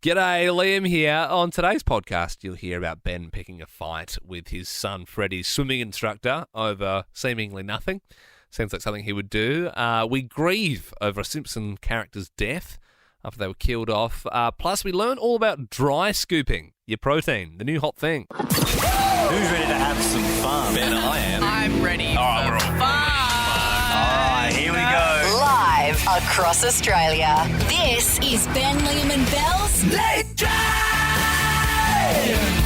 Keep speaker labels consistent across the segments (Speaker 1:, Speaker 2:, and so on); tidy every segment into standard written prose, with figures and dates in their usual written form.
Speaker 1: G'day, Liam here. On today's podcast, you'll hear about Ben picking a fight with his son Freddie's swimming instructor over seemingly nothing. Seems like something he would do. We grieve over a Simpson character's death after they were killed off. Plus, we learn all about dry scooping, your protein, the new hot thing.
Speaker 2: Who's ready to have some fun?
Speaker 1: Ben, I am.
Speaker 3: I'm ready for fun.
Speaker 2: All right, here we go.
Speaker 4: Live across Australia. This is Ben, Liam and Belle's
Speaker 2: Late Drive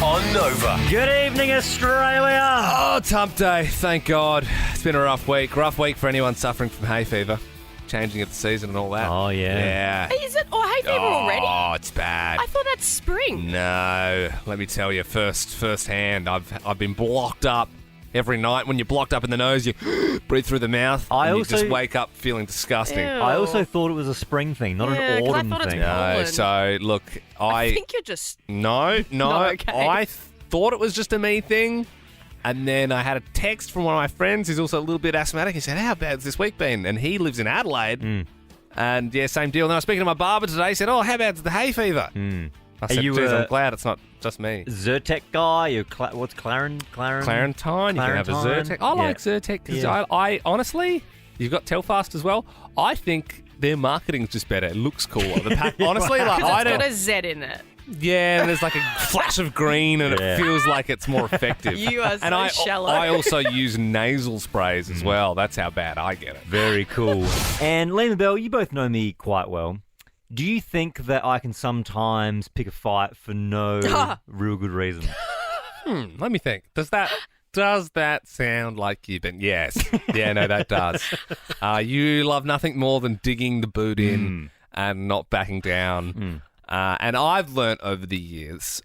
Speaker 2: on Nova. Good evening, Australia.
Speaker 1: Oh, Tump Day, thank God. It's been a rough week. Rough week for anyone suffering from hay fever. Changing of the season and all that.
Speaker 2: Oh,
Speaker 1: Yeah.
Speaker 3: Is it hay fever already?
Speaker 1: Oh, it's bad.
Speaker 3: I thought that's spring.
Speaker 1: No, let me tell you firsthand. I've been blocked up every night. When you're blocked up in the nose, you breathe through the mouth. You just wake up feeling disgusting.
Speaker 3: Ew.
Speaker 2: I also thought it was a spring thing, not an
Speaker 3: 'cause I
Speaker 2: autumn
Speaker 3: thought it's
Speaker 2: thing.
Speaker 3: pollen.
Speaker 1: No, so look,
Speaker 3: I think you're just...
Speaker 1: No,
Speaker 3: Not okay.
Speaker 1: I thought it was just a me thing. And then I had a text from one of my friends who's also a little bit asthmatic. He said, how bad's this week been? And he lives in Adelaide. And yeah, same deal. And then I was speaking to my barber today. He said, how bad's the hay fever? I said, geez, I'm glad it's not just me.
Speaker 2: Zyrtec guy? What's Clarentine?
Speaker 1: Clarentine. You can have a Zyrtec. I like Zyrtec because I honestly, you've got Telfast as well. I think their marketing's just better. It looks cooler. The pack, honestly, like
Speaker 3: Because it's got a Z in it.
Speaker 1: Yeah, and there's like a flash of green and it feels like it's more effective.
Speaker 3: You are so shallow.
Speaker 1: I also use nasal sprays as well. That's how bad I get it.
Speaker 2: Very cool. And Liam and Belle, you both know me quite well. Do you think that I can sometimes pick a fight for no real good reason?
Speaker 1: Let me think. Does that sound like you've been... Yes. Yeah, no, that does. You love nothing more than digging the boot in and not backing down. And I've learnt over the years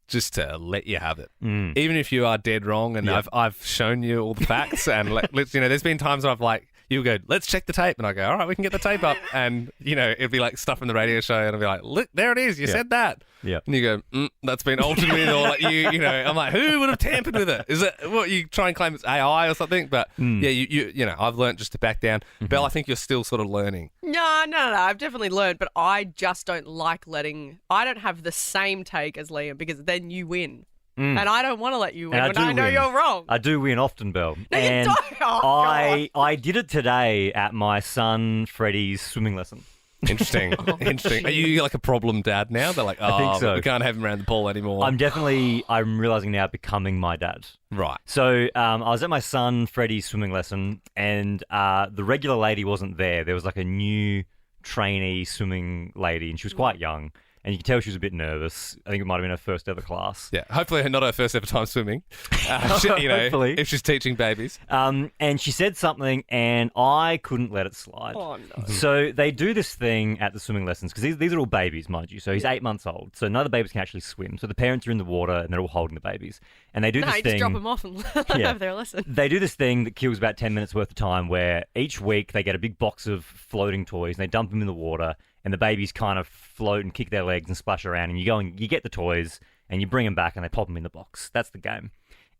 Speaker 1: just to let you have it. Even if you are dead wrong and I've shown you all the facts and there's been times where I've like, you go, let's check the tape. And I go, all right, we can get the tape up. And, it'd be like stuff from the radio show and I'd be like, look, there it is. You said that.
Speaker 2: Yeah.
Speaker 1: And you go, that's been altered with or like I'm like, who would have tampered with it? Is it what you try and claim it's AI or something? But I've learned just to back down. Belle, I think you're still sort of learning.
Speaker 3: No. I've definitely learned, but I just don't like I don't have the same take as Liam because then you win. And I don't want to let you win when I know you're wrong.
Speaker 2: I do win often, Belle.
Speaker 3: No,
Speaker 2: and
Speaker 3: you don't. Oh, God.
Speaker 2: I did it today at my son Freddie's swimming lesson.
Speaker 1: Interesting. Interesting. Are you like a problem dad now? They're like,
Speaker 2: I think so.
Speaker 1: We can't have him around the pool anymore.
Speaker 2: I'm realising now becoming my dad.
Speaker 1: Right.
Speaker 2: So I was at my son Freddie's swimming lesson and the regular lady wasn't there. There was like a new trainee swimming lady and she was quite young. And you can tell she was a bit nervous. I think it might have been her first ever class.
Speaker 1: Yeah, hopefully not her first ever time swimming.
Speaker 2: Hopefully.
Speaker 1: If she's teaching babies.
Speaker 2: And she said something and I couldn't let it slide.
Speaker 3: Oh, no.
Speaker 2: So they do this thing at the swimming lessons, because these are all babies, mind you. So he's 8 months old. So none of the babies can actually swim. So the parents are in the water and they're all holding the babies. And they do this
Speaker 3: you
Speaker 2: thing.
Speaker 3: just drop them off and let them have their lesson.
Speaker 2: They do this thing that kills about 10 minutes worth of time where each week they get a big box of floating toys and they dump them in the water. And the babies kind of float and kick their legs and splash around. And you go and you get the toys and you bring them back and they pop them in the box. That's the game.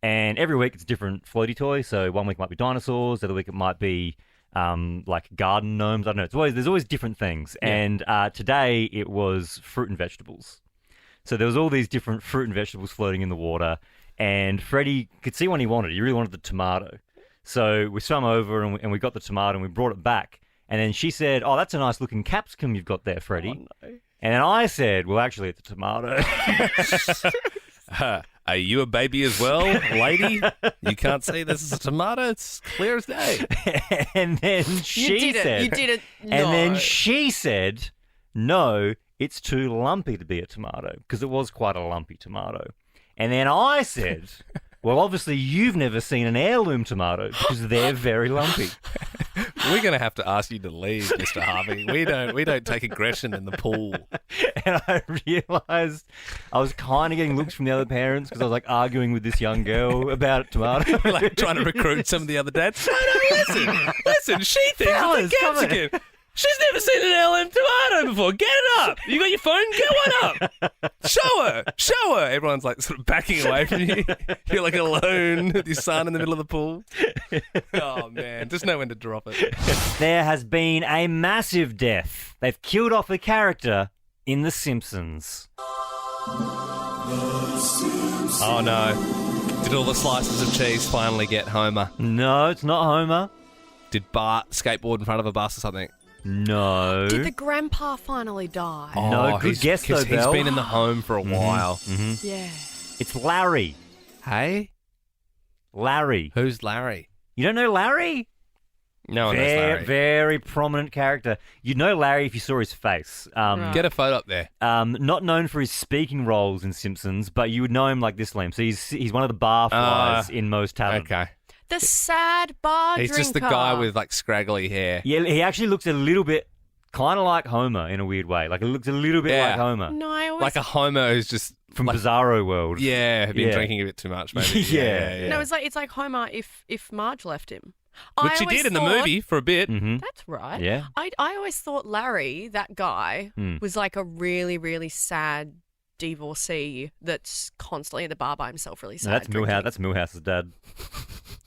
Speaker 2: And every week it's a different floaty toy. So one week it might be dinosaurs. The other week it might be like garden gnomes. I don't know. There's always different things. Yeah. And today it was fruit and vegetables. So there was all these different fruit and vegetables floating in the water. And Freddie could see one he wanted. He really wanted the tomato. So we swam over and we got the tomato and we brought it back. And then she said, oh, that's a nice looking capsicum you've got there, Freddie. Oh, no. And then I said, well, actually, it's a tomato.
Speaker 1: Are you a baby as well, lady? You can't say this is a tomato. It's clear as day.
Speaker 2: And then she said...
Speaker 3: You did it. No.
Speaker 2: And then she said, no, it's too lumpy to be a tomato, because it was quite a lumpy tomato. And then I said... Well, obviously, you've never seen an heirloom tomato because they're very lumpy.
Speaker 1: We're going to have to ask you to leave, Mr. Harvey. We don't take aggression in the pool.
Speaker 2: And I realised I was kind of getting looks from the other parents because I was like arguing with this young girl about tomato.
Speaker 1: Like trying to recruit some of the other dads. No, listen, she thinks it's a capsicum. She's never seen an LM tomato before. Get it up. You got your phone? Get one up. Show her. Everyone's like sort of backing away from you. You're like alone with your son in the middle of the pool. Oh, man. Just know when to drop it.
Speaker 2: There has been a massive death. They've killed off a character in The Simpsons?
Speaker 1: Oh, no. Did all the slices of cheese finally get Homer?
Speaker 2: No, it's not Homer.
Speaker 1: Did Bart skateboard in front of a bus or something?
Speaker 2: No.
Speaker 3: Did the grandpa finally die?
Speaker 2: No, good guess though,
Speaker 1: He's
Speaker 2: Belle.
Speaker 1: been in the home for a while.
Speaker 2: Mm-hmm.
Speaker 3: Yeah.
Speaker 2: It's Larry.
Speaker 1: Hey?
Speaker 2: Larry.
Speaker 1: Who's Larry?
Speaker 2: You don't know Larry?
Speaker 1: No one knows Larry.
Speaker 2: Very prominent character. You'd know Larry if you saw his face.
Speaker 1: Get a photo up there.
Speaker 2: Not known for his speaking roles in Simpsons, but you would know him like this, Liam. So he's one of the barflies in Most Talent.
Speaker 1: Okay.
Speaker 3: The sad bar
Speaker 1: He's
Speaker 3: drinker.
Speaker 1: just the guy with like scraggly hair.
Speaker 2: Yeah, he actually looks a little bit kind of like Homer in a weird way. Like it looks a little bit like Homer.
Speaker 3: No, I always...
Speaker 1: Like a Homer who's just
Speaker 2: From
Speaker 1: like,
Speaker 2: Bizarro World.
Speaker 1: Yeah, been
Speaker 2: Yeah.
Speaker 1: drinking a bit too much, maybe.
Speaker 2: Yeah.
Speaker 3: No, it's like Homer if Marge left him.
Speaker 1: Which he did in the movie for a bit.
Speaker 2: Mm-hmm.
Speaker 3: That's right.
Speaker 2: Yeah.
Speaker 3: I always thought Larry, that guy, was like a really, really sad divorcee that's constantly in the bar by himself, really sad.
Speaker 2: No, that's
Speaker 3: drinking.
Speaker 2: Milhouse. That's Milhouse's dad.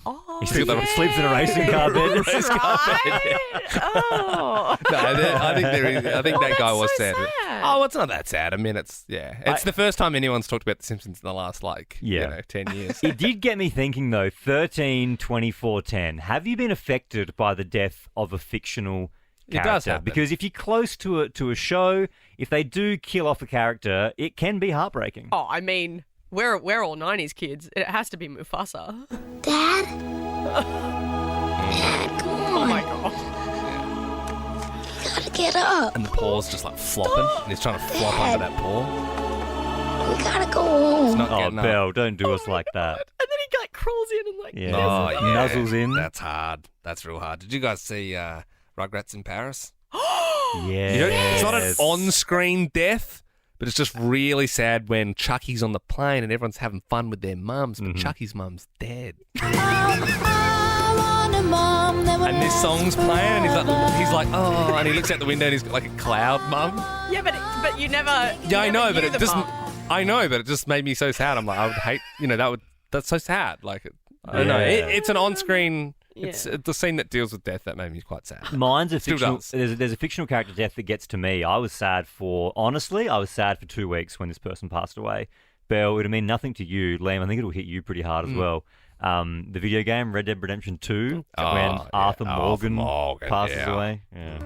Speaker 3: Oh,
Speaker 2: He sleeps in a racing car bed.
Speaker 3: That's right. Oh.
Speaker 1: No, I think that guy
Speaker 3: that's
Speaker 1: was
Speaker 3: so
Speaker 1: sad.
Speaker 3: sad.
Speaker 1: Oh, it's not that sad. I mean, it's the first time anyone's talked about The Simpsons in the last 10 years.
Speaker 2: It did get me thinking though. 13, 24, 10. Have you been affected by the death of a fictional
Speaker 1: It does
Speaker 2: character?
Speaker 1: happen.
Speaker 2: Because if you're close to a show, if they do kill off a character, it can be heartbreaking.
Speaker 3: Oh, I mean, we're all 90s kids. It has to be Mufasa.
Speaker 5: Dad? Dad, come on.
Speaker 3: Oh my god.
Speaker 5: You gotta get up.
Speaker 1: And the paw's just like flopping, and he's trying to flop under that paw.
Speaker 5: We gotta go home.
Speaker 1: It's not
Speaker 2: Oh,
Speaker 1: getting up.
Speaker 2: Belle, don't do us like that.
Speaker 3: And then he like crawls in and like
Speaker 2: Yeah.
Speaker 1: Oh, yeah.
Speaker 2: Nuzzles in.
Speaker 1: That's hard. That's real hard. Did you guys see Rugrats in Paris?
Speaker 2: Yeah.
Speaker 1: You know, it's not an on-screen death, but it's just really sad when Chuckie's on the plane and everyone's having fun with their mums, but Chuckie's mum's dead. And this song's playing, and he's like, oh, and he looks out the window and he's got like a cloud mum.
Speaker 3: Yeah, but you never.
Speaker 1: Yeah, I know, but
Speaker 3: knew
Speaker 1: it
Speaker 3: the
Speaker 1: doesn't.
Speaker 3: mum.
Speaker 1: I know, but it just made me so sad. I'm like, I would hate, that's so sad. Like, I don't know.
Speaker 2: Yeah.
Speaker 1: It's an on-screen.
Speaker 3: Yeah.
Speaker 1: It's the scene that deals with death that made me quite sad.
Speaker 2: Mine's a
Speaker 1: Still
Speaker 2: fictional.
Speaker 1: does.
Speaker 2: There's a fictional character death that gets to me. I was sad for 2 weeks when this person passed away. Belle, it would mean nothing to you. Liam, I think it'll hit you pretty hard as well. The video game Red Dead Redemption 2, when Arthur Morgan passes away. Yeah.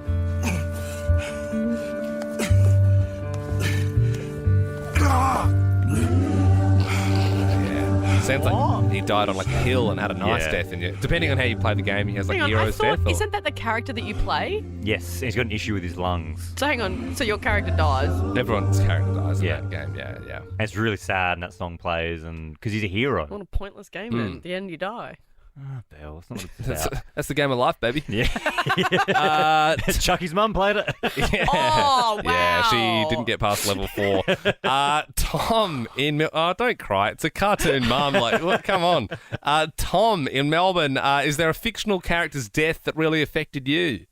Speaker 1: Sounds like he died on like a hill and had a nice
Speaker 2: Yeah.
Speaker 1: death. And depending on how you play the game, he has like
Speaker 3: Hang on,
Speaker 1: hero's
Speaker 3: I thought,
Speaker 1: death. Or...
Speaker 3: isn't that the character that you play?
Speaker 2: Yes, he's got an issue with his lungs.
Speaker 3: So hang on, so your character dies.
Speaker 1: Everyone's character dies
Speaker 2: Yeah.
Speaker 1: in that game. Yeah, yeah.
Speaker 2: And it's really sad, and that song plays, and because he's a hero.
Speaker 3: What a pointless game then. At the end you die.
Speaker 2: Belle, it's not what it's about.
Speaker 1: That's the game of life, baby.
Speaker 2: Yeah. Chucky's mum played it.
Speaker 1: Yeah.
Speaker 3: Oh, wow.
Speaker 1: Yeah, she didn't get past level 4. Tom in don't cry. It's a cartoon, Mum. Like, what? Come on. Tom in Melbourne. Is there a fictional character's death that really affected you?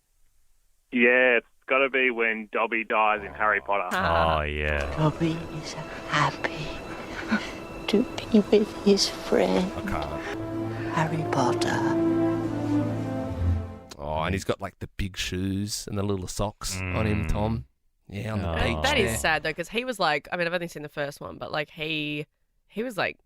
Speaker 6: Yeah, it's got to be when Dobby dies in Harry Potter.
Speaker 2: Oh, yeah.
Speaker 7: Dobby is happy to be with his friend,
Speaker 1: I can't.
Speaker 7: Harry Potter.
Speaker 1: Oh, and he's got like the big shoes and the little socks on him, Tom. Yeah, on the beach.
Speaker 3: That
Speaker 1: there.
Speaker 3: is sad though, because he was like, I mean, I've only seen the first one, but like he was like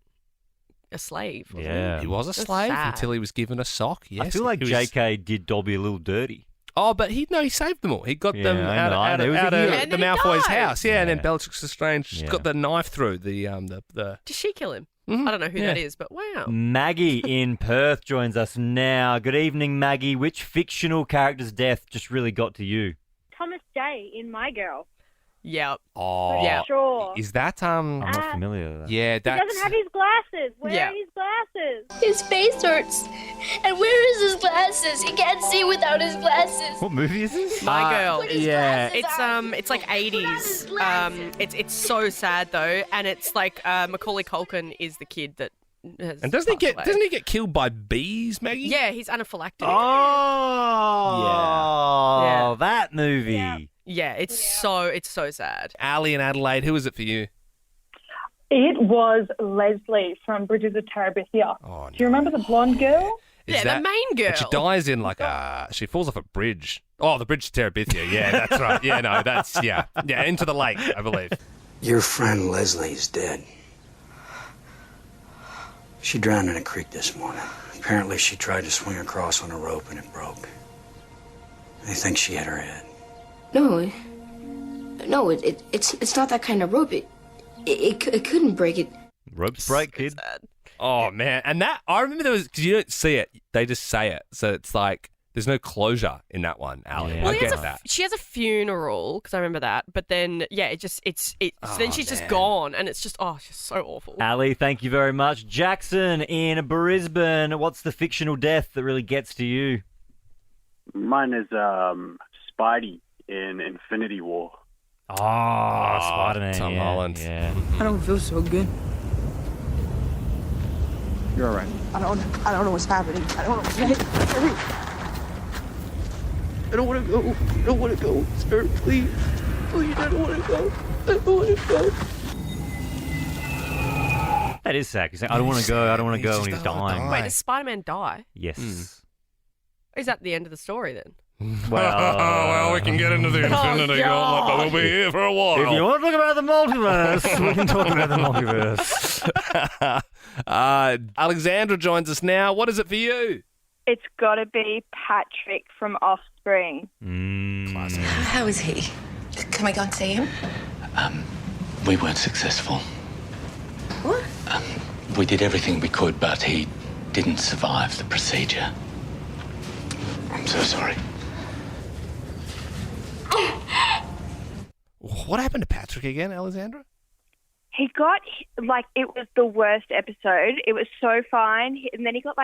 Speaker 3: a slave. Wasn't
Speaker 2: Yeah.
Speaker 1: He was a
Speaker 3: That's
Speaker 1: slave
Speaker 3: sad.
Speaker 1: until he was given a sock. Yes,
Speaker 2: I feel like
Speaker 1: he was-
Speaker 2: JK did Dobby a little dirty.
Speaker 1: Oh, but he saved them all. He got them
Speaker 2: Yeah, I
Speaker 1: out
Speaker 2: know.
Speaker 1: of
Speaker 2: He was a hero.
Speaker 3: And
Speaker 1: the
Speaker 3: then he
Speaker 1: Malfoy's
Speaker 3: died.
Speaker 1: house. Yeah, and then
Speaker 2: Yeah.
Speaker 1: Bellatrix Lestrange
Speaker 2: Yeah.
Speaker 1: got the knife through the
Speaker 3: Did she kill him?
Speaker 1: Mhm.
Speaker 3: I don't know who
Speaker 1: Yeah.
Speaker 3: that is, but wow.
Speaker 2: Maggie in Perth joins us now. Good evening, Maggie. Which fictional character's death just really got to you?
Speaker 8: Thomas J in My Girl.
Speaker 3: Yeah.
Speaker 1: Oh,
Speaker 3: Yeah.
Speaker 8: Sure.
Speaker 1: Is that
Speaker 2: I'm not familiar with that.
Speaker 1: Yeah,
Speaker 8: He
Speaker 1: that's
Speaker 8: doesn't have his glasses. Where
Speaker 3: Yeah.
Speaker 8: are his glasses?
Speaker 9: His face hurts. And where is his glasses? He can't see without his glasses.
Speaker 2: What movie is this?
Speaker 3: My Girl.
Speaker 9: Look at his
Speaker 2: yeah.
Speaker 9: glasses.
Speaker 3: It's like 80s. It's so sad though, and it's like Macaulay Culkin is the kid that has
Speaker 1: and doesn't he
Speaker 3: passed away.
Speaker 1: get killed by bees, Maggie?
Speaker 3: Yeah, he's anaphylactic.
Speaker 2: Oh,
Speaker 3: Yeah.
Speaker 2: that movie.
Speaker 3: Yeah, it's so sad.
Speaker 1: Ali in Adelaide. Who is it for you?
Speaker 8: It was Leslie from Bridges of Terabithia.
Speaker 1: Oh,
Speaker 8: Do you remember the blonde girl?
Speaker 3: The main girl.
Speaker 1: And she dies in she falls off a bridge. Oh, the bridge to Terabithia. Yeah, that's right. Yeah, no, yeah, into the lake, I believe.
Speaker 10: Your friend Leslie's dead. She drowned in a creek this morning. Apparently she tried to swing across on a rope and it broke. They think she hit her head.
Speaker 7: No, it's not that kind of rope. It couldn't break it.
Speaker 2: Ropes break, kid.
Speaker 1: Oh, man. And I remember because you don't see it. They just say it. So it's like, there's no closure in that one, Ali.
Speaker 2: Yeah.
Speaker 1: I get that.
Speaker 3: She has a funeral, because I remember that. But then, then she's just gone. And it's just, she's so awful.
Speaker 2: Ali, thank you very much. Jackson in Brisbane, what's the fictional death that really gets to you?
Speaker 11: Mine is Spidey in Infinity War.
Speaker 2: Oh, Spider-Man.
Speaker 1: Tom Holland.
Speaker 2: Yeah.
Speaker 12: I don't feel so good.
Speaker 11: You're all right.
Speaker 12: I don't know what's happening. I don't know. I don't want to go. I don't want to go. Sir, please. Please, I don't want to go. I don't want to go.
Speaker 2: That is sad. He's saying, I don't want to go, and he's dying.
Speaker 3: Wait, does Spider-Man die?
Speaker 2: Yes.
Speaker 3: Is that the end of the story then?
Speaker 1: Well, we can get into the Infinity Gauntlet, but we'll be here for a while.
Speaker 2: If you want to talk about the multiverse, we can talk about the multiverse.
Speaker 1: Alexandra joins us now. What is it for you?
Speaker 8: It's got to be Patrick from Offspring.
Speaker 1: Classic.
Speaker 13: How is he? Can we go and see him?
Speaker 14: We weren't successful.
Speaker 13: What?
Speaker 14: We did everything we could, but he didn't survive the procedure. I'm so sorry.
Speaker 1: What happened to Patrick again, Alexandra?
Speaker 8: He got, it was the worst episode. It was so fine. And then he got,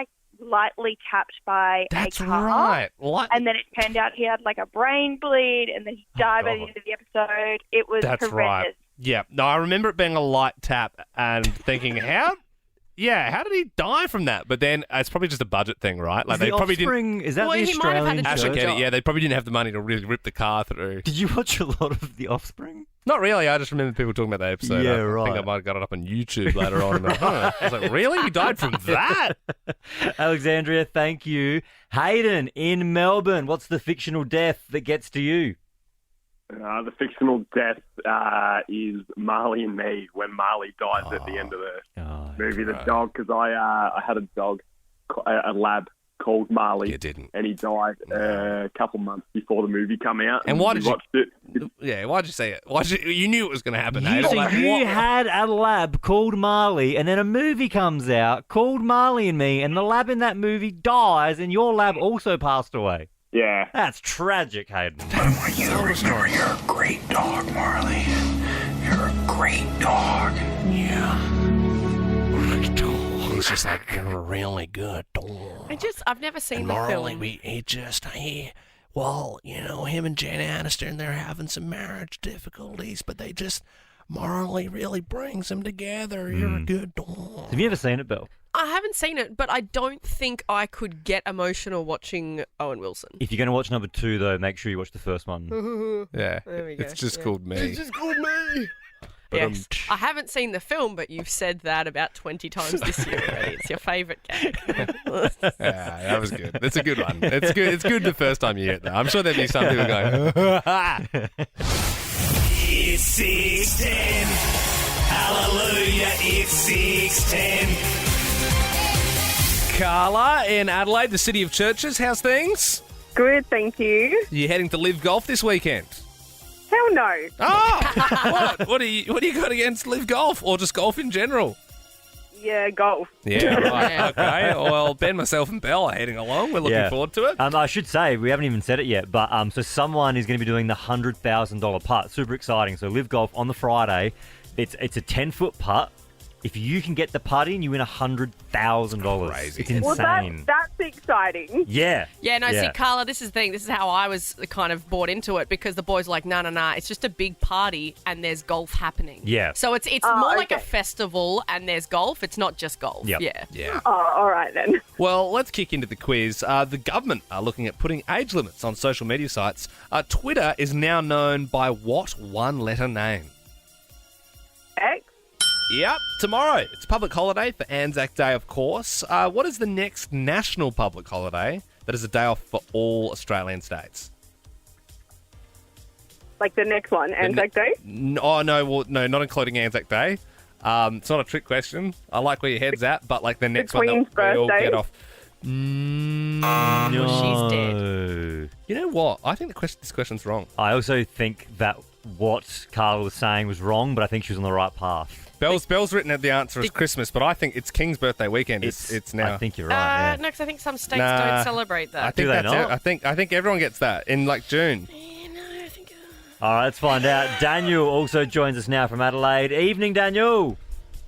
Speaker 8: lightly tapped by a car.
Speaker 1: Right.
Speaker 8: And then it turned out he had, a brain bleed, and then he died by the end of the episode. It was horrendous.
Speaker 1: Right. Yeah. No, I remember it being a light tap and thinking, how did he die from that? But then it's probably just a budget thing, right? They probably didn't.
Speaker 2: Is that the Australian
Speaker 1: I
Speaker 2: show?
Speaker 1: should get it. Yeah, they probably didn't have the money to really rip the car through.
Speaker 2: Did you watch a lot of The Offspring?
Speaker 1: Not really. I just remember people talking about that episode.
Speaker 2: Yeah,
Speaker 1: I think I might have got it up on YouTube later on. I was like, really? You died from that?
Speaker 2: Alexandria, thank you. Hayden in Melbourne, what's the fictional death that gets to you?
Speaker 11: The fictional death is Marley and Me, when Marley dies at the end of the movie. The dog, because I had a dog, a lab called Marley.
Speaker 1: You didn't.
Speaker 11: And he died a couple months before the movie came out.
Speaker 1: And why did you...
Speaker 11: watched it.
Speaker 1: Yeah, why'd you say it? You knew it was going to happen.
Speaker 2: You had a lab called Marley, and then a movie comes out called Marley and Me, and the lab in that movie dies, and your lab also passed away.
Speaker 11: Yeah.
Speaker 2: That's tragic, Hayden.
Speaker 10: I want you to remember you're a great dog, Marley. You're a great dog.
Speaker 1: Yeah. Great dog. He's just you're a really good dog.
Speaker 3: I've never seen the
Speaker 1: Marley,
Speaker 3: film.
Speaker 1: him and Jen Aniston, they're having some marriage difficulties, but Marley really brings them together. You're a good dog.
Speaker 2: Have you ever seen it, Belle?
Speaker 3: I haven't seen it, but I don't think I could get emotional watching Owen Wilson.
Speaker 2: If you're going to watch number 2, though, make sure you watch the first one.
Speaker 1: Yeah.
Speaker 3: There we go.
Speaker 1: It's just called Me.
Speaker 3: It's just called Me. Yes. I haven't seen the film, but you've said that about 20 times this year already. It's your favourite gag.
Speaker 1: Yeah, that was good. That's a good one. It's good. It's good the first time you hear it, though. I'm sure there'd be some people going,
Speaker 15: It's 6:10. Hallelujah, it's 6:10.
Speaker 1: Carla in Adelaide, the city of churches. How's things?
Speaker 8: Good, thank you.
Speaker 1: You heading to Live Golf this weekend?
Speaker 8: Hell no.
Speaker 1: Oh, what do you got against Live Golf, or just golf in general?
Speaker 8: Yeah, golf.
Speaker 1: Yeah, right. Okay. Well, Ben, myself, and Belle are heading along. We're looking forward to it.
Speaker 2: I should say, we haven't even said it yet, but so someone is going to be doing the $100,000 putt. Super exciting. So Live Golf on the Friday. It's a 10-foot putt. If you can get the putt in, you win $100,000.
Speaker 1: Crazy.
Speaker 2: It's insane.
Speaker 8: Well, that's exciting.
Speaker 2: Yeah.
Speaker 3: Yeah, no, see, Carla, this is the thing. This is how I was kind of bought into it, because the boys were like, no, it's just a big party and there's golf happening.
Speaker 2: Yeah.
Speaker 3: So it's more like a festival and there's golf. It's not just golf.
Speaker 2: Yep.
Speaker 1: Yeah.
Speaker 8: Oh, all right then.
Speaker 1: Well, let's kick into the quiz. The government are looking at putting age limits on social media sites. Twitter is now known by what one-letter name?
Speaker 8: X?
Speaker 1: Yep, tomorrow. It's a public holiday for Anzac Day, of course. What is the next national public holiday that is a day off for all Australian states?
Speaker 16: Like the next one, Anzac Day?
Speaker 1: No, not including Anzac Day. It's not a trick question. I like where your head's at, but like the next one that we all get off. No.
Speaker 3: She's dead.
Speaker 1: You know what? I think this question's wrong.
Speaker 2: I also think that what Carla was saying was wrong, but I think she was on the right path.
Speaker 1: Bell's written that the answer is Christmas, but I think it's King's birthday weekend. It's now.
Speaker 2: I think you're right.
Speaker 3: No, because I think some states don't celebrate that.
Speaker 1: I think that's it. I think everyone gets that in like June.
Speaker 2: All right, let's find out. Daniel also joins us now from Adelaide. Evening, Daniel.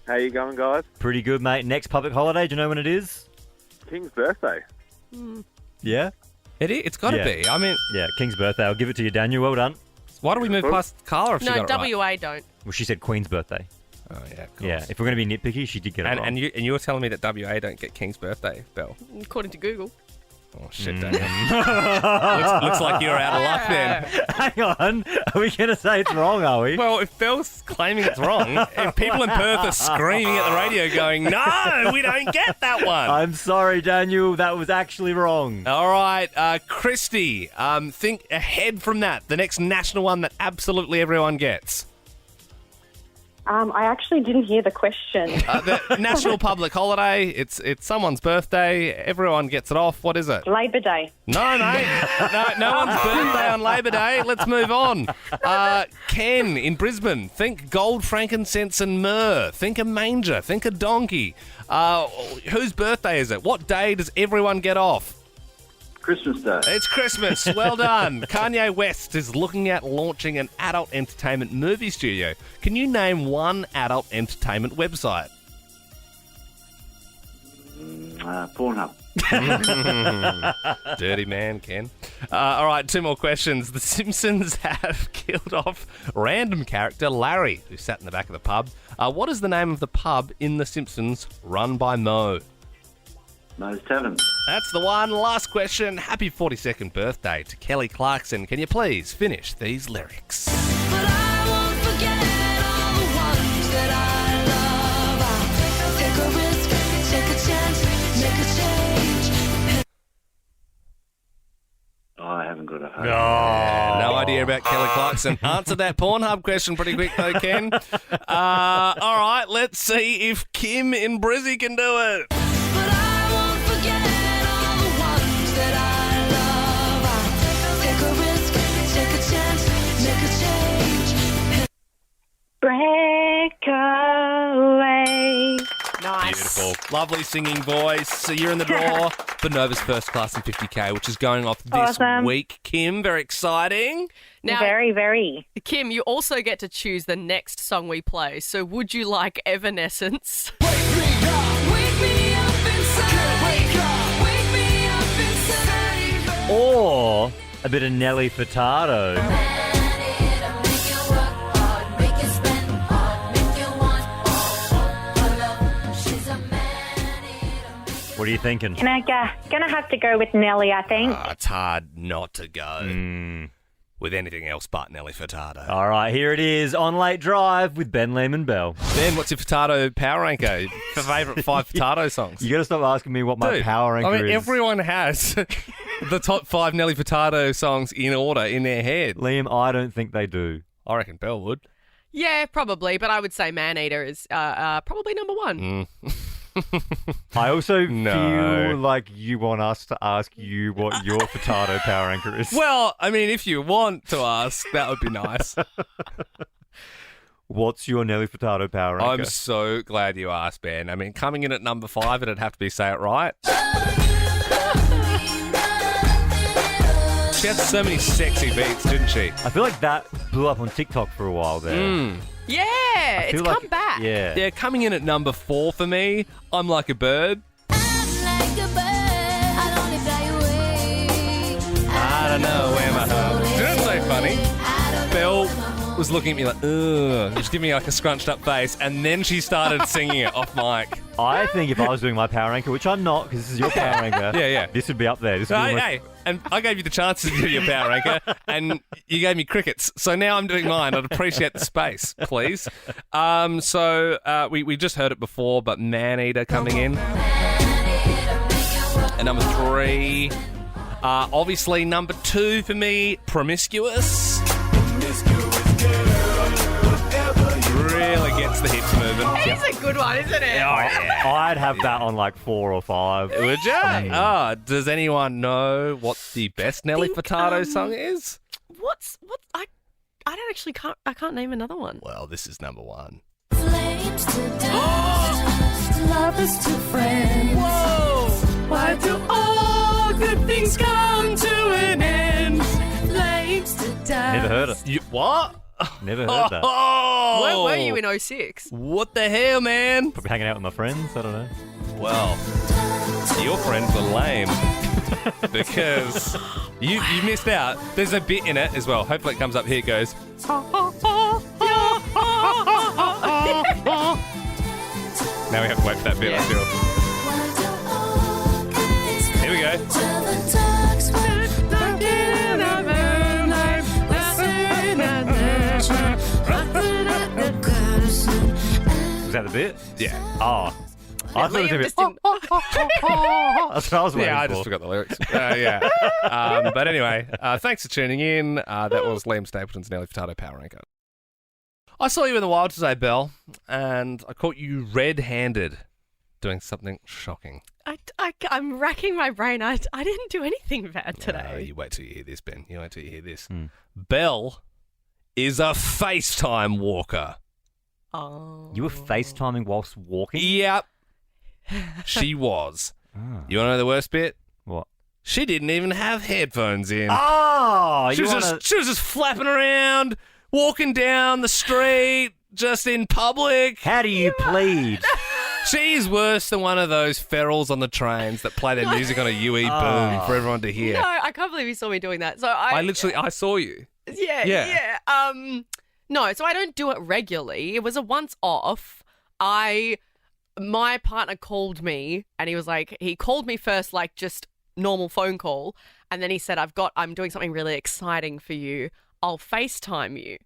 Speaker 11: How you going, guys?
Speaker 2: Pretty good, mate. Next public holiday, do you know when it is?
Speaker 11: King's birthday.
Speaker 2: Yeah?
Speaker 1: It's got to be. I mean...
Speaker 2: Yeah, King's birthday. I'll give it to you, Daniel. Well done.
Speaker 1: Why don't we move past Carla if she got it right?
Speaker 3: WA don't.
Speaker 2: Well, she said Queen's birthday.
Speaker 1: Oh, yeah, of course.
Speaker 2: Yeah, if we're going to be nitpicky, she did get it wrong.
Speaker 1: And you were telling me that WA don't get King's birthday, Belle.
Speaker 3: According to Google.
Speaker 1: Oh, shit, Daniel. looks like you're out of luck then.
Speaker 2: Hang on. Are we going to say it's wrong, are we?
Speaker 1: Well, if Belle's claiming it's wrong, if people in Perth are screaming at the radio going, no, we don't get that one.
Speaker 2: I'm sorry, Daniel. That was actually wrong.
Speaker 1: All right, Christy, think ahead from that. The next national one that absolutely everyone gets.
Speaker 16: I actually didn't hear the question.
Speaker 1: The national public holiday. It's someone's birthday. Everyone gets it off. What is it?
Speaker 16: Labor Day.
Speaker 1: No, mate. No one's birthday on Labor Day. Let's move on. Ken in Brisbane. Think gold, frankincense and myrrh. Think a manger. Think a donkey. Whose birthday is it? What day does everyone get off?
Speaker 10: Christmas Day.
Speaker 1: It's Christmas. Well done. Kanye West is looking at launching an adult entertainment movie studio. Can you name one adult entertainment website?
Speaker 10: Pornhub.
Speaker 1: Dirty man, Ken. All right, 2 more questions. The Simpsons have killed off random character Larry, who sat in the back of the pub. What is the name of the pub in The Simpsons run by Moe?
Speaker 10: Moe's Tavern.
Speaker 1: That's the one. Last question. Happy 42nd birthday to Kelly Clarkson. Can you please finish these lyrics?
Speaker 15: But I won't forget all the ones that I love. Take a risk, take a chance, make a change.
Speaker 10: I haven't got a
Speaker 1: No idea about Kelly Clarkson. Answer that Pornhub question pretty quick though, Ken. All right, let's see if Kim in Brizzy can do it.
Speaker 16: Breakaway.
Speaker 3: Nice.
Speaker 1: Beautiful. Lovely singing voice. So you're in the draw for Nova's First Class in 50K, which is going off this week. Kim, very exciting.
Speaker 3: Now,
Speaker 16: very, very.
Speaker 3: Kim, you also get to choose the next song we play. So would you like Evanescence?
Speaker 2: Or a bit of Nelly Furtado. What are you thinking?
Speaker 16: Gonna have to go with Nelly, I think.
Speaker 1: It's hard not to go with anything else but Nelly Furtado.
Speaker 2: All right, here it is on Late Drive with Ben, Liam and Belle.
Speaker 1: Ben, what's your Furtado power ranker? Your favourite 5 Furtado songs?
Speaker 2: You got to stop asking me what my power ranker is.
Speaker 1: I mean, everyone has the top 5 Nelly Furtado songs in order in their head.
Speaker 2: Liam, I don't think they do.
Speaker 1: I reckon Belle would.
Speaker 3: Yeah, probably, but I would say Maneater is probably number 1.
Speaker 2: I also feel like you want us to ask you what your Furtado power anchor is.
Speaker 1: Well, I mean, if you want to ask, that would be nice.
Speaker 2: What's your Nelly Furtado power anchor?
Speaker 1: I'm so glad you asked, Ben. I mean, coming in at number 5, it'd have to be Say It Right. She had so many sexy beats, didn't she?
Speaker 2: I feel like that blew up on TikTok for a while there.
Speaker 3: Yeah, it's come back.
Speaker 1: Yeah, coming in at number 4 for me, I'm Like a Bird. I don't know where my heart. Do you know what's so funny? Belle was looking at me like, ugh, just giving me like a scrunched up face, and then she started singing it off mic.
Speaker 2: I think if I was doing my power anchor, which I'm not, because this is your power anchor,
Speaker 1: yeah,
Speaker 2: this would be up there. This would be
Speaker 1: And I gave you the chance to do your power ranker, and you gave me crickets. So now I'm doing mine. I'd appreciate the space, please. So we just heard it before, but Man-Eater coming in. And number 3, obviously number 2 for me, Promiscuous. Really gets the hips moving.
Speaker 3: It's a good one, isn't it?
Speaker 2: Oh, yeah. I'd have that on like 4 or 5.
Speaker 1: Would you? Does anyone know what the best Nelly Furtado song is?
Speaker 3: What? I don't actually I can't name another one.
Speaker 1: Well, this is number 1.
Speaker 15: Flames to dust, lovers to friends.
Speaker 3: Whoa!
Speaker 15: Why do all good things come to an end? Flames to dust.
Speaker 2: Never heard it.
Speaker 1: What?
Speaker 2: Never heard that.
Speaker 3: Where were you in 06?
Speaker 1: What the hell, man?
Speaker 2: Probably hanging out with my friends. I don't know.
Speaker 1: Well, your friends were lame because you missed out. There's a bit in it as well. Hopefully it comes up here. It goes. Now we have to wait for that bit. I feel. Here we go.
Speaker 2: Was that the bit?
Speaker 1: Yeah.
Speaker 2: Oh. I thought it was a bit. That's what I was waiting
Speaker 1: Yeah, I
Speaker 2: for.
Speaker 1: just forgot the lyrics. Yeah. But anyway, thanks for tuning in. That was Liam Stapleton's Nelly Furtado Power Ranker. I saw you in the wild today, Belle, and I caught you red-handed doing something shocking.
Speaker 3: I'm racking my brain. I didn't do anything bad today.
Speaker 1: You wait till you hear this, Ben. You wait till you hear this. Belle is a FaceTime walker.
Speaker 3: Oh.
Speaker 2: You were FaceTiming whilst walking?
Speaker 1: Yep. She was. You want to know the worst bit?
Speaker 2: What?
Speaker 1: She didn't even have headphones in.
Speaker 2: Oh!
Speaker 1: She was just flapping around, walking down the street, just in public.
Speaker 2: How do you plead?
Speaker 1: She's worse than one of those ferals on the trains that play their music on a UE boom for everyone to hear.
Speaker 3: No, I can't believe you saw me doing that. So
Speaker 1: I saw you.
Speaker 3: Yeah. No, so I don't do it regularly. It was a once off. My partner called me and he called me first like just normal phone call, and then he said, I'm doing something really exciting for you. I'll FaceTime you.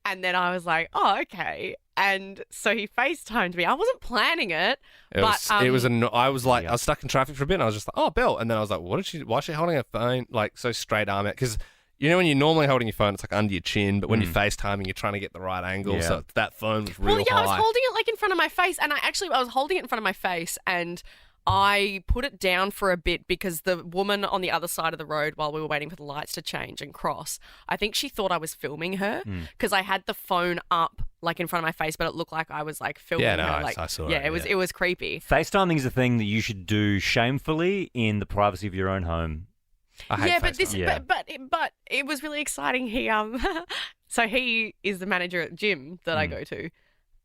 Speaker 3: And then I was like, oh, okay. And so he FaceTimed me. I wasn't planning it. I was stuck in traffic for a bit and I was just like, oh, Belle. And then I was like, why is she holding her phone like so straight arm out? Because you know when you're normally holding your phone, it's like under your chin, but when you're FaceTiming, you're trying to get the right angle. So that phone was real high. I was holding it like in front of my face, and I was holding it in front of my face, and I put it down for a bit because the woman on the other side of the road, while we were waiting for the lights to change and cross, I think she thought I was filming her because I had the phone up like in front of my face, but it looked like I was like filming her.
Speaker 1: I saw it.
Speaker 3: It was creepy.
Speaker 2: FaceTiming is a thing that you should do shamefully in the privacy of your own home.
Speaker 1: I hate FaceTime.
Speaker 3: But it was really exciting. So he is the manager at the gym that I go to,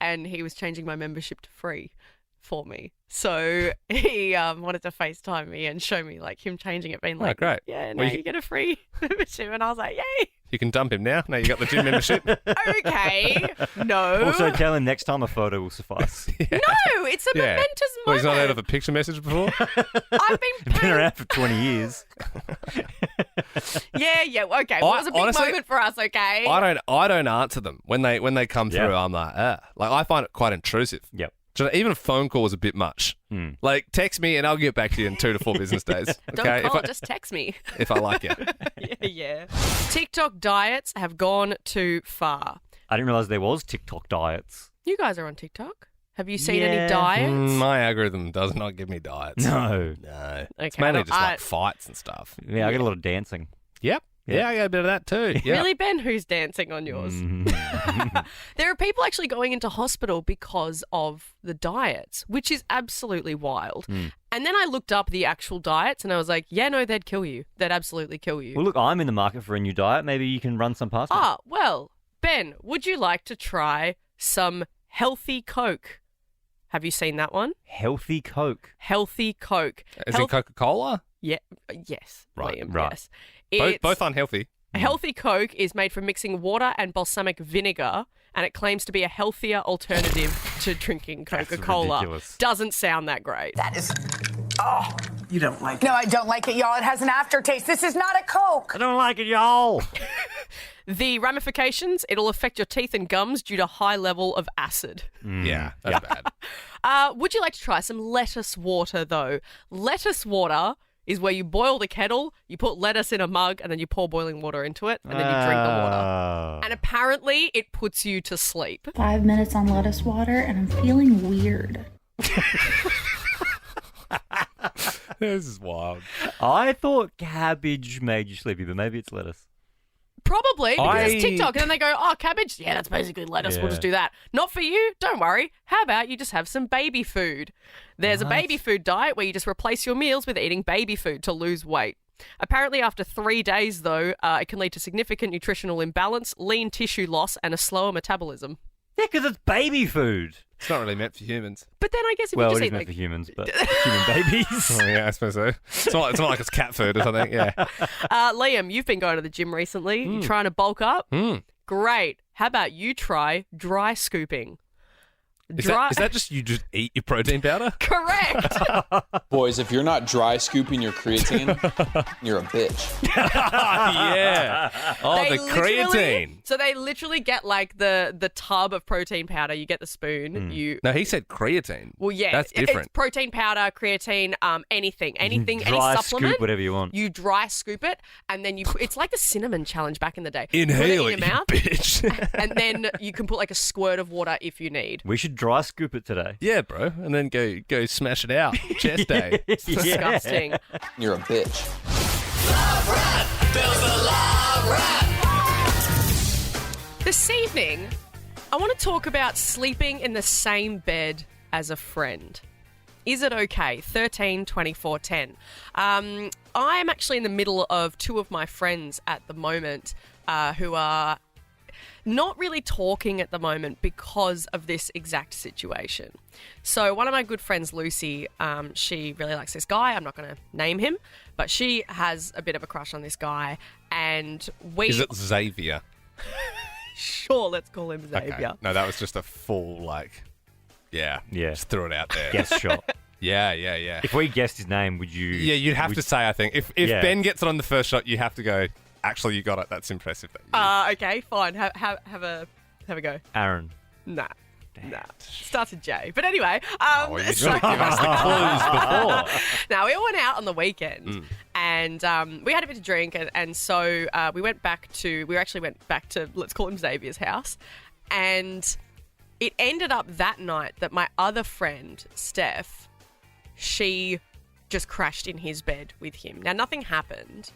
Speaker 3: and he was changing my membership to free for me. So he wanted to FaceTime me and show me like him changing it, being like,
Speaker 1: great.
Speaker 3: Yeah, now you get a free membership. And I was like, yay.
Speaker 1: You can dump him now. Now you got the gym membership.
Speaker 3: Okay. No.
Speaker 2: Also tell him next time a photo will suffice.
Speaker 3: No, it's a momentous moment.
Speaker 1: Well, he's not heard of a picture message before?
Speaker 3: I've
Speaker 2: been around for 20 years.
Speaker 3: Yeah. Okay. Well, it was a big moment for us, okay?
Speaker 1: I don't answer them when they come through. I'm like, I find it quite intrusive.
Speaker 2: Yep.
Speaker 1: Even a phone call is a bit much. Like, text me and I'll get back to you in 2 to 4 business days. Okay?
Speaker 3: Don't call, just text me.
Speaker 1: If I like you.
Speaker 3: Yeah. TikTok diets have gone too far.
Speaker 2: I didn't realise there was TikTok diets.
Speaker 3: You guys are on TikTok. Have you seen any diets?
Speaker 1: My algorithm does not give me diets.
Speaker 2: No.
Speaker 3: Okay,
Speaker 1: it's mainly just like fights and stuff.
Speaker 2: Yeah, I get a lot of dancing.
Speaker 1: Yep. Yeah, I get a bit of that too. Yep.
Speaker 3: Really, Ben? Who's dancing on yours? There are people actually going into hospital because of the diets, which is absolutely wild. And then I looked up the actual diets and I was like, yeah, no, they'd kill you. They'd absolutely kill you.
Speaker 2: Well, look, I'm in the market for a new diet. Maybe you can run some past me.
Speaker 3: Well, Ben, would you like to try some healthy Coke? Have you seen that one?
Speaker 2: Healthy Coke?
Speaker 3: Healthy Coke.
Speaker 1: Is it Coca-Cola?
Speaker 3: Yeah. Yes.
Speaker 1: Right.
Speaker 3: Liam,
Speaker 1: right.
Speaker 3: Yes.
Speaker 1: Both unhealthy.
Speaker 3: A healthy Coke is made from mixing water and balsamic vinegar, and it claims to be a healthier alternative to drinking Coca-Cola.
Speaker 2: Ridiculous.
Speaker 3: Doesn't sound that great.
Speaker 13: That is...
Speaker 17: You don't like
Speaker 18: No, I don't like it, y'all. It has an aftertaste. This is not a Coke.
Speaker 2: I don't like it, y'all.
Speaker 3: The ramifications, it'll affect your teeth and gums due to high level of acid.
Speaker 1: Yeah, that's bad.
Speaker 3: Would you like to try some lettuce water, though? Lettuce water is where you boil the kettle, you put lettuce in a mug, and then you pour boiling water into it, and then you drink the water. And apparently, it puts you to sleep.
Speaker 19: 5 minutes on lettuce water, and I'm feeling weird.
Speaker 1: This is wild.
Speaker 2: I thought cabbage made you sleepy, but maybe it's lettuce.
Speaker 3: Probably, because it's TikTok, and then they go, oh, cabbage? Yeah, that's basically lettuce. We'll just do that. Not for you? Don't worry. How about you just have some baby food? There's a baby food diet where you just replace your meals with eating baby food to lose weight. Apparently, after 3 days, though, it can lead to significant nutritional imbalance, lean tissue loss, and a slower metabolism.
Speaker 2: Yeah, because it's baby food.
Speaker 1: It's not really meant for humans.
Speaker 3: But then I guess if
Speaker 2: well,
Speaker 3: you just
Speaker 2: it
Speaker 3: eat
Speaker 2: is meant
Speaker 3: like...
Speaker 2: for humans, but human babies.
Speaker 1: Oh, yeah, I suppose so. It's not like it's cat food or something, yeah.
Speaker 3: Liam, you've been going to the gym recently. You're trying to bulk up? Great. How about you try dry scooping?
Speaker 1: Is that just you just eat your protein powder?
Speaker 3: Correct.
Speaker 20: Boys, if you're not dry scooping your creatine, you're a bitch.
Speaker 1: Yeah. Oh,
Speaker 3: They
Speaker 1: the
Speaker 3: literally-
Speaker 1: creatine.
Speaker 3: So they literally get like the tub of protein powder. You get the spoon. You
Speaker 1: No, he said creatine.
Speaker 3: Well, yeah,
Speaker 1: That's different.
Speaker 3: It's protein powder, creatine, anything, any
Speaker 2: Dry
Speaker 3: supplement.
Speaker 2: scoop whatever you want.
Speaker 3: You dry scoop it, and then it's like the cinnamon challenge back in the day.
Speaker 1: Inhale
Speaker 3: put it
Speaker 1: it,
Speaker 3: in your
Speaker 1: you
Speaker 3: mouth,
Speaker 1: bitch.
Speaker 3: and then you can put like a squirt of water if you need.
Speaker 2: We should dry scoop it today.
Speaker 1: Yeah, bro. And then go smash it out. Chest day.
Speaker 3: It's disgusting.
Speaker 20: You're a bitch.
Speaker 3: This evening, I want to talk about sleeping in the same bed as a friend. Is it okay? 13 24 10. I'm actually in the middle of two of my friends at the moment who are not really talking at the moment because of this exact situation. So one of my good friends, Lucy, she really likes this guy. I'm not going to name him, but she has a bit of a crush on this guy. And we...
Speaker 1: Is it Xavier?
Speaker 3: Sure, let's call him Xavier.
Speaker 1: Okay. No, that was just a full, yeah. Just threw it out there.
Speaker 2: Guess shot.
Speaker 1: Yeah.
Speaker 2: If we guessed his name, would you...
Speaker 1: Yeah, you'd have to say, I think. If Ben gets it on the first shot, you have to go, actually, you got it. That's impressive.
Speaker 3: Okay, fine. Have a go.
Speaker 2: Aaron.
Speaker 3: Nah. Starts with J. But anyway.
Speaker 1: You should have given us the clues before.
Speaker 3: Now, we all went out on the weekend and we had a bit to drink. And so we actually went back to, let's call him Xavier's house. And it ended up that night that my other friend, Steph, she just crashed in his bed with him. Now, nothing happened.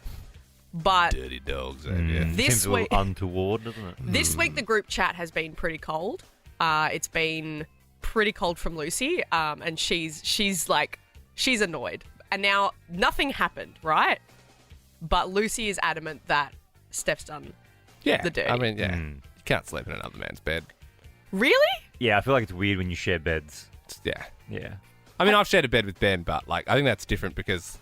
Speaker 3: But
Speaker 1: dirty dogs, Xavier.
Speaker 3: This
Speaker 2: Seems a little untoward, doesn't it?
Speaker 3: This week, the group chat has been pretty cold. It's been pretty cold from Lucy, and she's annoyed. And now nothing happened, right? But Lucy is adamant that Steph's done the dirty.
Speaker 1: I mean, you can't sleep in another man's bed.
Speaker 3: Really?
Speaker 2: Yeah, I feel like it's weird when you share beds.
Speaker 1: Yeah.
Speaker 2: Yeah.
Speaker 1: I mean, I've shared a bed with Ben, but I think that's different because,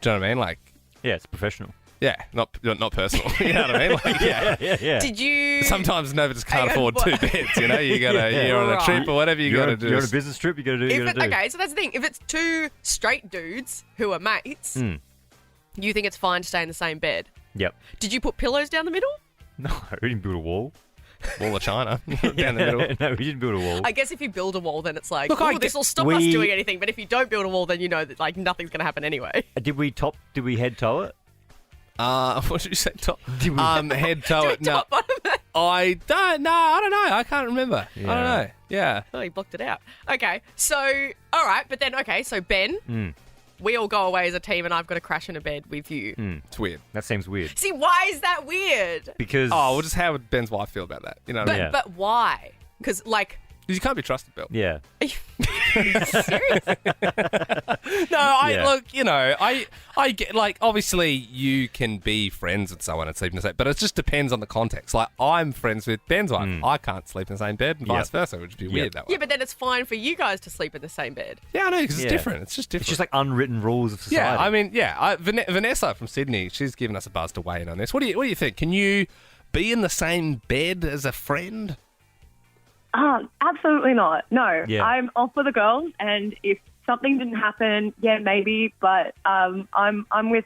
Speaker 1: do you know what I mean?
Speaker 2: Yeah, it's professional.
Speaker 1: Yeah, not personal. You know what I mean?
Speaker 2: Yeah.
Speaker 3: Did you?
Speaker 1: Sometimes nobody just can't afford two beds. You know, you're on a trip or whatever. You got to do.
Speaker 2: You're on a business trip. You got to do.
Speaker 3: Okay, so that's the thing. If it's two straight dudes who are mates, you think it's fine to stay in the same bed?
Speaker 2: Yep.
Speaker 3: Did you put pillows down the middle?
Speaker 2: No, we didn't build a wall.
Speaker 1: Wall of China down the middle.
Speaker 2: No, we didn't build a wall.
Speaker 3: I guess if you build a wall, then it's like,
Speaker 1: Look,
Speaker 3: this will stop us doing anything. But if you don't build a wall, then you know that nothing's going to happen anyway.
Speaker 2: Did we head toe it?
Speaker 1: What did you say? Head toe it. No, I don't know. I can't remember.
Speaker 2: Yeah.
Speaker 1: I don't know. Yeah.
Speaker 3: Oh, he blocked it out. Okay, so all right, but then so Ben, we all go away as a team, and I've got to crash in a bed with you.
Speaker 1: It's weird.
Speaker 2: That seems weird.
Speaker 3: See, why is that weird?
Speaker 2: Because
Speaker 1: just how would Ben's wife feel about that? You know what I mean?
Speaker 3: But why? Because
Speaker 1: you can't be trusted, Bill.
Speaker 2: Yeah.
Speaker 3: Are you serious?
Speaker 1: No, look, I get, obviously you can be friends with someone and sleep in the same, but it just depends on the context. I'm friends with Ben's wife. I can't sleep in the same bed and vice versa, which would be weird that way.
Speaker 3: Yeah, but then it's fine for you guys to sleep in the same bed.
Speaker 1: Yeah, I know, because it's different. It's just different.
Speaker 2: It's just like unwritten rules of society.
Speaker 1: Yeah, I mean, Vanessa from Sydney, she's given us a buzz to weigh in on this. What do you think? Can you be in the same bed as a friend?
Speaker 16: Absolutely not. No,
Speaker 2: Yeah.
Speaker 16: I'm off with the girls, and if something didn't happen, yeah, maybe, but I'm with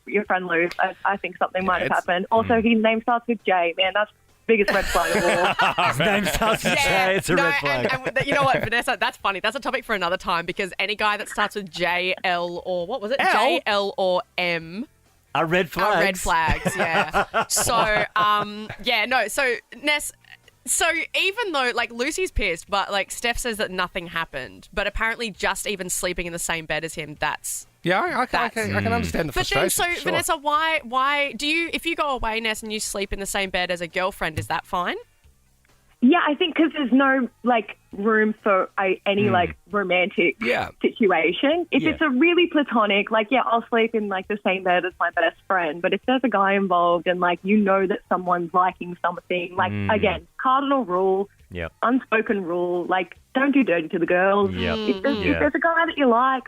Speaker 16: your friend Lou. I think something might have happened. Also, his name starts with J. Man, that's the biggest red flag of all.
Speaker 2: His name starts with J. It's a red flag.
Speaker 3: And you know what, Vanessa? That's funny. That's a topic for another time because any guy that starts with J, L, or what was it?
Speaker 2: L?
Speaker 3: J, L, or M.
Speaker 2: Are red flags.
Speaker 3: Are red flags, yeah. So, So, Ness, so even though, like, Lucy's pissed, but, like, Steph says that nothing happened, but apparently just even sleeping in the same bed as him, that's...
Speaker 1: Yeah, I can understand the frustration.
Speaker 3: But then, so,
Speaker 1: sure.
Speaker 3: Vanessa, why do you, if you go away, Ness, and you sleep in the same bed as a girlfriend, is that fine?
Speaker 16: Yeah, I think because there's no, like, room for any, like, romantic situation. If it's a really platonic, like, yeah, I'll sleep in, like, the same bed as my best friend. But if there's a guy involved and, like, you know that someone's liking something, like, again, cardinal rule, unspoken rule, like, don't do dirty to the girls. If there's a guy that you like,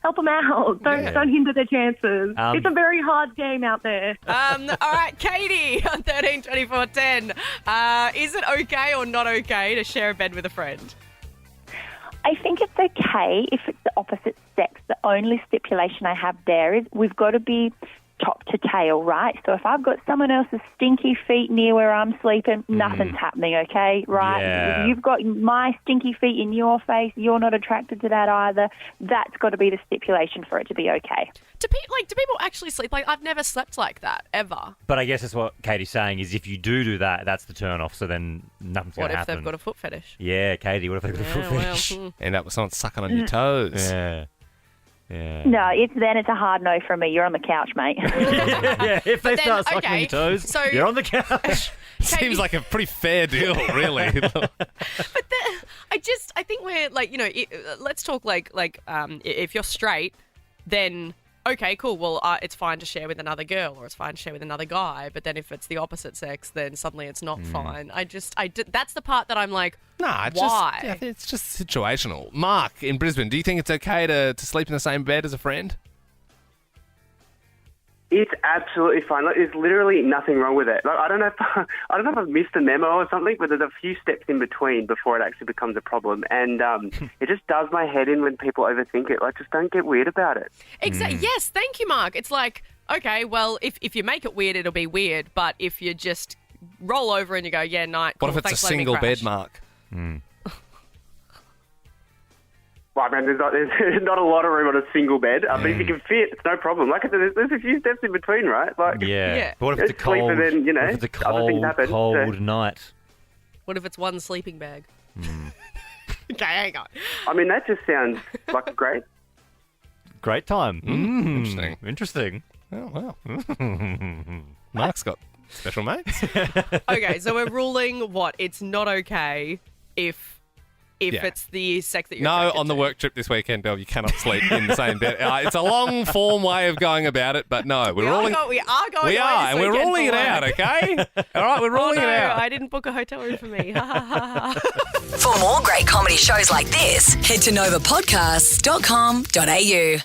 Speaker 16: help them out. Don't hinder their chances. It's a very hard game out there.
Speaker 3: All right, Katie on 13 24 10. Is it okay or not okay to share a bed with a friend?
Speaker 17: I think it's okay if it's the opposite sex. The only stipulation I have there is we've got to be top to tail, right? So if I've got someone else's stinky feet near where I'm sleeping, nothing's happening, okay? Right?
Speaker 2: Yeah.
Speaker 17: If you've got my stinky feet in your face, you're not attracted to that either. That's got to be the stipulation for it to be okay.
Speaker 3: Do people actually sleep? Like, I've never slept like that, ever.
Speaker 2: But I guess that's what Katie's saying is if you do that, that's the turn off. So then nothing's going to happen.
Speaker 3: What if they've got a foot fetish?
Speaker 2: Yeah, Katie, what if they've got a foot fetish?
Speaker 1: End up with someone sucking on your toes.
Speaker 2: Yeah.
Speaker 17: No, it's a hard no from me. You're on the couch, mate.
Speaker 2: If they start sucking on your toes,
Speaker 3: so
Speaker 2: you're on the couch.
Speaker 1: Seems like a pretty fair deal, really.
Speaker 3: I think we're like, let's talk like if you're straight, then okay, cool. Well, it's fine to share with another girl or it's fine to share with another guy. But then if it's the opposite sex, then suddenly it's not fine. That's the part that I'm like, why?
Speaker 1: It's just situational. Mark in Brisbane, do you think it's okay to sleep in the same bed as a friend?
Speaker 21: It's absolutely fine. Like, there's literally nothing wrong with it. Like, I don't know if I've missed a memo or something, but there's a few steps in between before it actually becomes a problem. And it just does my head in when people overthink it. Like, just don't get weird about it.
Speaker 3: Exactly. Yes, thank you, Mark. It's like, okay, well, if you make it weird, it'll be weird. But if you just roll over and you go, yeah, night.
Speaker 1: What
Speaker 3: cool,
Speaker 1: if it's
Speaker 3: thanks
Speaker 1: a
Speaker 3: for letting me
Speaker 1: single
Speaker 3: crash.
Speaker 1: bed, Mark?
Speaker 21: Well, man, there's not a lot of room on a single bed. But if you can fit, it's no problem. Like, there's a few steps in between, right? Like,
Speaker 2: But what if it's a
Speaker 21: sleep
Speaker 2: cold,
Speaker 21: and then,
Speaker 2: what if it's a
Speaker 21: other things happen,
Speaker 2: cold night?
Speaker 3: What if it's one sleeping bag? Okay, hang on.
Speaker 21: I mean, that just sounds like a great
Speaker 2: time.
Speaker 1: Interesting. Oh, wow. Mark's got special mates.
Speaker 3: Okay, so we're ruling what? It's not okay if it's the sex that you're
Speaker 1: No,
Speaker 3: attracted
Speaker 1: on the
Speaker 3: to.
Speaker 1: work trip this weekend, Belle, you cannot sleep in the same bed. It's a long form way of going about it, but no, we're ruling.
Speaker 3: We are going.
Speaker 1: We
Speaker 3: away
Speaker 1: are,
Speaker 3: this
Speaker 1: and we're
Speaker 3: weekend
Speaker 1: ruling
Speaker 3: for
Speaker 1: it out.
Speaker 3: work.
Speaker 1: Okay, all right, we're ruling it out.
Speaker 3: I didn't book a hotel room for me.
Speaker 4: For more great comedy shows like this, head to novapodcasts.com.au.